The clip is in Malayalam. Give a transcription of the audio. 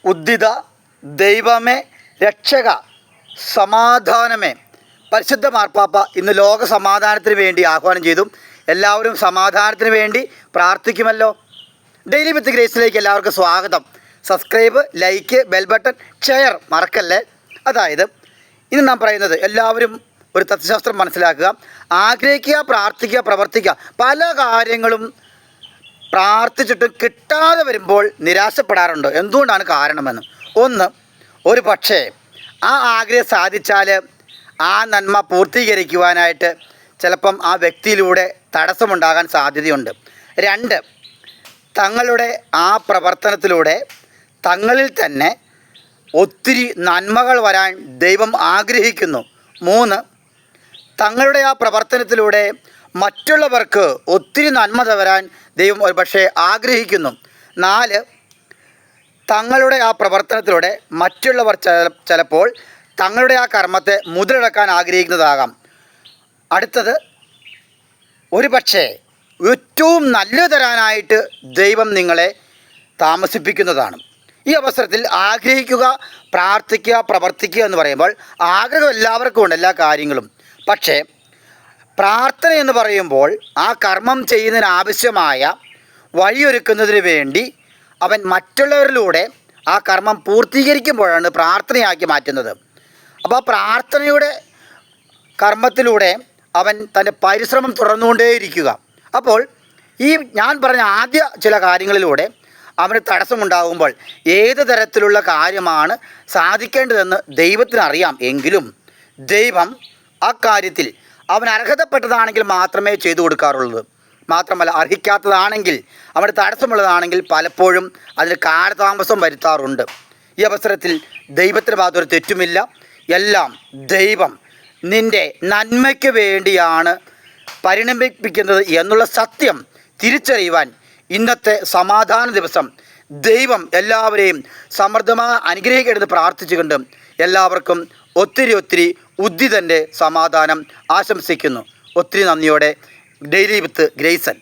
ഉദ്ധിത ദൈവമേ രക്ഷക സമാധാനമേ. പരിശുദ്ധ മാർപ്പാപ്പ ഇന്ന് ലോക സമാധാനത്തിന് വേണ്ടി ആഹ്വാനം ചെയ്തു. എല്ലാവരും സമാധാനത്തിന് വേണ്ടി പ്രാർത്ഥിക്കുമല്ലോ. ഡെയിലി വിത്ത് ഗ്രേസിലേക്ക് എല്ലാവർക്കും സ്വാഗതം. Subscribe, like, bell button, share മറക്കല്ലേ. അതായത് ഇന്ന് നാം പറയുന്നത് എല്ലാവരും ഒരു തത്വശാസ്ത്രം മനസ്സിലാക്കുക. ആഗ്രഹിക്കുക, പ്രാർത്ഥിക്കുക, പ്രവർത്തിക്കുക. പല കാര്യങ്ങളും പ്രാർത്ഥിച്ചിട്ടും കിട്ടാതെ വരുമ്പോൾ നിരാശപ്പെടാറുണ്ട്. എന്തുകൊണ്ടാണ് കാരണമെന്ന്. ഒന്ന്, ഒരു പക്ഷേ ആ ആഗ്രഹം സാധിച്ചാൽ ആ നന്മ പൂർത്തീകരിക്കുവാനായിട്ട് ചിലപ്പം ആ വ്യക്തിയിലൂടെ തടസ്സമുണ്ടാകാൻ സാധ്യതയുണ്ട്. രണ്ട്, തങ്ങളുടെ ആ പ്രവർത്തനത്തിലൂടെ തങ്ങളിൽ തന്നെ ഒത്തിരി നന്മകൾ വരാൻ ദൈവം ആഗ്രഹിക്കുന്നു. മൂന്ന്, തങ്ങളുടെ ആ പ്രവർത്തനത്തിലൂടെ മറ്റുള്ളവർക്ക് ഒത്തിരി നന്മ വരാൻ ദൈവം ഒരു പക്ഷേ ആഗ്രഹിക്കുന്നു. നാല്, തങ്ങളുടെ ആ പ്രവർത്തനത്തിലൂടെ മറ്റുള്ളവർ ചിലപ്പോൾ തങ്ങളുടെ ആ കർമ്മത്തെ മുതലെടുക്കാൻ ആഗ്രഹിക്കുന്നതാകാം. അടുത്തത്, ഒരു പക്ഷേ ഏറ്റവും നല്ലത് തരാനായിട്ട് ദൈവം നിങ്ങളെ താമസിപ്പിക്കുന്നതാണ്. ഈ അവസരത്തിൽ ആഗ്രഹിക്കുക, പ്രാർത്ഥിക്കുക, പ്രവർത്തിക്കുക എന്ന് പറയുമ്പോൾ ആഗ്രഹം എല്ലാവർക്കും ഉണ്ട്, എല്ലാ കാര്യങ്ങളും. പക്ഷേ പ്രാർത്ഥന എന്ന് പറയുമ്പോൾ ആ കർമ്മം ചെയ്യുന്നതിനാവശ്യമായ വഴിയൊരുക്കുന്നതിന് വേണ്ടി അവൻ മറ്റുള്ളവരിലൂടെ ആ കർമ്മം പൂർത്തീകരിക്കുമ്പോഴാണ് പ്രാർത്ഥനയാക്കി മാറ്റുന്നത്. അപ്പോൾ ആ പ്രാർത്ഥനയുടെ കർമ്മത്തിലൂടെ അവൻ തൻ്റെ പരിശ്രമം തുടർന്നുകൊണ്ടേയിരിക്കുക. അപ്പോൾ ഈ ഞാൻ പറഞ്ഞ ആദ്യ ചില കാര്യങ്ങളിലൂടെ അവന് തടസ്സമുണ്ടാകുമ്പോൾ ഏത് തരത്തിലുള്ള കാര്യമാണ് സാധിക്കേണ്ടതെന്ന് ദൈവത്തിനറിയാം. എങ്കിലും ദൈവം ആ കാര്യത്തിൽ അവൻ അർഹതപ്പെട്ടതാണെങ്കിൽ മാത്രമേ ചെയ്തു കൊടുക്കാറുള്ളൂ. മാത്രമല്ല, അർഹിക്കാത്തതാണെങ്കിൽ അവന് തടസ്സമുള്ളതാണെങ്കിൽ പലപ്പോഴും അതിന് കാലതാമസം വരുത്താറുണ്ട്. ഈ അവസരത്തിൽ ദൈവത്തിൻ്റെ ഭാഗത്തൊരു തെറ്റുമില്ല. എല്ലാം ദൈവം നിൻ്റെ നന്മയ്ക്ക് വേണ്ടിയാണ് പരിണമിപ്പിക്കുന്നത് എന്നുള്ള സത്യം തിരിച്ചറിയുവാൻ ഇന്നത്തെ സമാധാന ദിവസം ദൈവം എല്ലാവരെയും സമൃദ്ധമായി അനുഗ്രഹിക്കണമെന്ന് പ്രാർത്ഥിച്ചുകൊണ്ട് എല്ലാവർക്കും ഒത്തിരി ഉദ്ധിതൻ്റെ സമാധാനം ആശംസിക്കുന്നു. ഒത്തിരി നന്ദിയോടെ, ഡെയിലി വിത്ത് ഗ്രേസൻ.